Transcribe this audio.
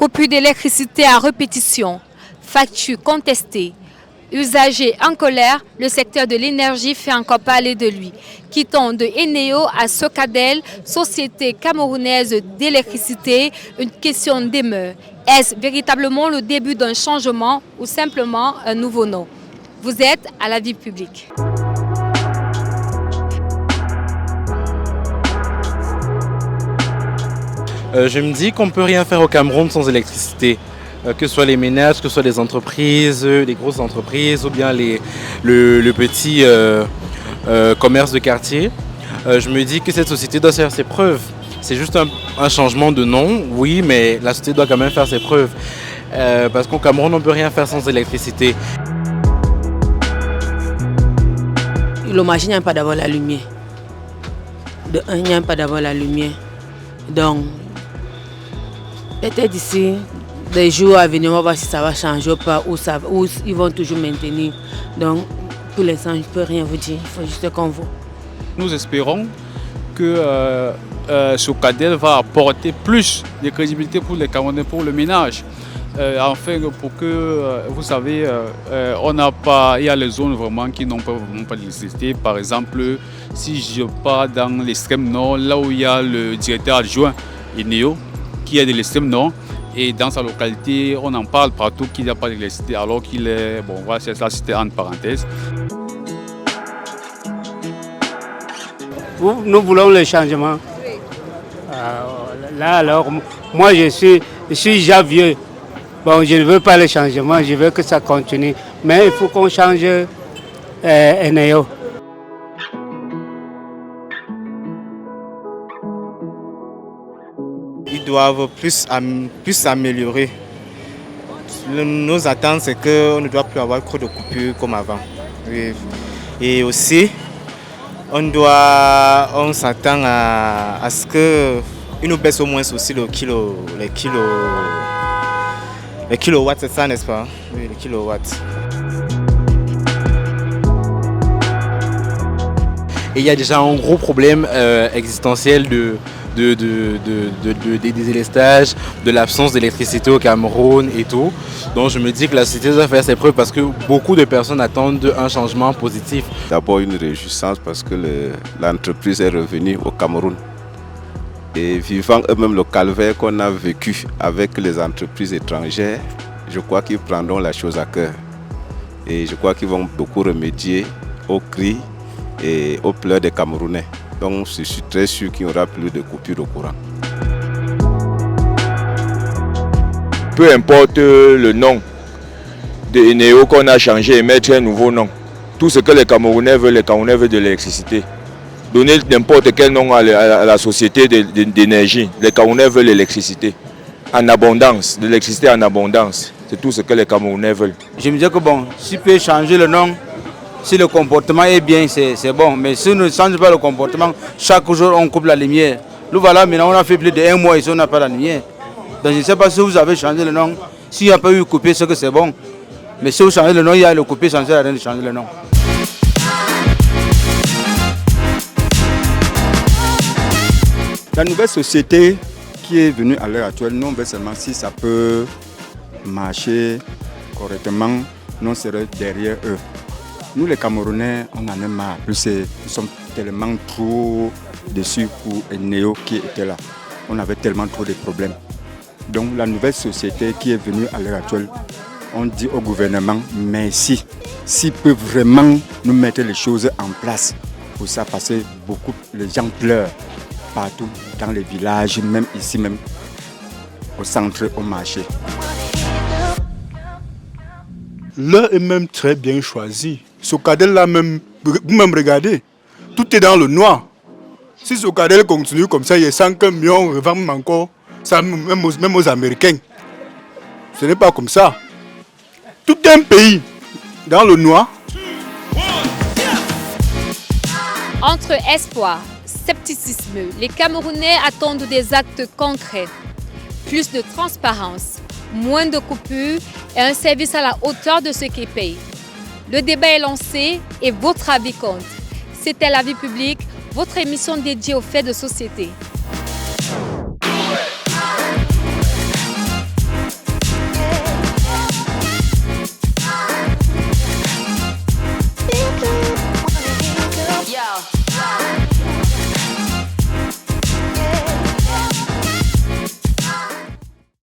Coupure d'électricité à répétition, factures contestées. Usagers en colère, le secteur de l'énergie fait encore parler de lui. Quittant de Eneo à Socadel, société camerounaise d'électricité, une question demeure. Est-ce véritablement le début d'un changement ou simplement un nouveau nom? Vous êtes à la vie publique. Je me dis qu'on ne peut rien faire au Cameroun sans électricité. Que ce soit les ménages, que ce soit les entreprises, les grosses entreprises ou bien le petit commerce de quartier. Je me dis que cette société doit faire ses preuves. C'est juste un changement de nom, oui, mais la société doit quand même faire ses preuves. Parce qu'au Cameroun, on ne peut rien faire sans électricité. Le marché n'y a pas d'avoir la lumière. De un, il n'y a pas d'avoir la lumière. Donc, peut-être d'ici des jours à venir, on va voir si ça va changer ou pas, ou ils vont toujours maintenir. Donc, pour l'instant, je ne peux rien vous dire, il faut juste qu'on voit. Nous espérons que Socadel va apporter plus de crédibilité pour les Camerounais, pour le ménage. Enfin, pour que, vous savez, il y a les zones vraiment qui n'ont pas d'électricité. Par exemple, si je pars dans l'extrême nord, là où il y a le directeur adjoint Eneo, qui est de l'extrême nord, et dans sa localité, on en parle partout qu'il n'y a pas d'électricité, alors qu'il est, bon, voilà, c'est ça, c'était entre parenthèses. Nous voulons le changement. Là, alors, moi, je suis déjà vieux. Bon, je ne veux pas le changement, je veux que ça continue. Mais il faut qu'on change Eneo. Ils doivent plus s'améliorer. Nos attentes, c'est qu'on ne doit plus avoir trop de coupures comme avant. Et aussi, on s'attend à ce qu'ils nous baissent au moins aussi les kilowatts, c'est ça, n'est-ce pas? Oui, les kilowatts. Et il y a déjà un gros problème existentiel des délestages, de l'absence d'électricité au Cameroun et tout. Donc je me dis que la société doit faire ses preuves parce que beaucoup de personnes attendent un changement positif. D'abord une réjouissance parce que l'entreprise est revenue au Cameroun. Et vivant eux-mêmes le calvaire qu'on a vécu avec les entreprises étrangères, je crois qu'ils prendront la chose à cœur. Et je crois qu'ils vont beaucoup remédier aux cris et aux pleurs des Camerounais. Donc je suis très sûr qu'il n'y aura plus de coupure de courant. Peu importe le nom de Eneo qu'on a changé et mettre un nouveau nom. Tout ce que les Camerounais veulent de l'électricité. Donner n'importe quel nom à la société d'énergie. Les Camerounais veulent l'électricité en abondance, l'électricité en abondance. C'est tout ce que les Camerounais veulent. Je me disais que bon, si peut changer le nom, si le comportement est bien, c'est bon. Mais si on ne change pas le comportement, chaque jour on coupe la lumière. Nous voilà, maintenant on a fait plus d'1 mois ici, on n'a pas la lumière. Donc je ne sais pas si vous avez changé le nom. S'il n'y a pas eu coupé, c'est que c'est bon. Mais si vous changez le nom, il y a le coupé, ça ne sert à rien de changer le nom. La nouvelle société qui est venue à l'heure actuelle, non seulement si ça peut marcher correctement, nous serons derrière eux. Nous les Camerounais, on en a marre. Nous sommes tellement trop déçus pour Eneo qui était là. On avait tellement trop de problèmes. Donc la nouvelle société qui est venue à l'heure actuelle, on dit au gouvernement merci. S'ils peuvent vraiment nous mettre les choses en place pour ça, parce que beaucoup les gens pleurent partout dans les villages, même ici, même au centre, au marché. L'heure est même très bien choisie. Socadel là même, vous-même regardez, tout est dans le noir. Si Socadel continue comme ça, il y a 5 millions, on revend encore ça même aux Américains. Ce n'est pas comme ça. Tout un pays dans le noir. Entre espoir, scepticisme, les Camerounais attendent des actes concrets. Plus de transparence, moins de coupures et un service à la hauteur de ceux qui payent. Le débat est lancé et votre avis compte. C'était La Vie publique, votre émission dédiée aux faits de société.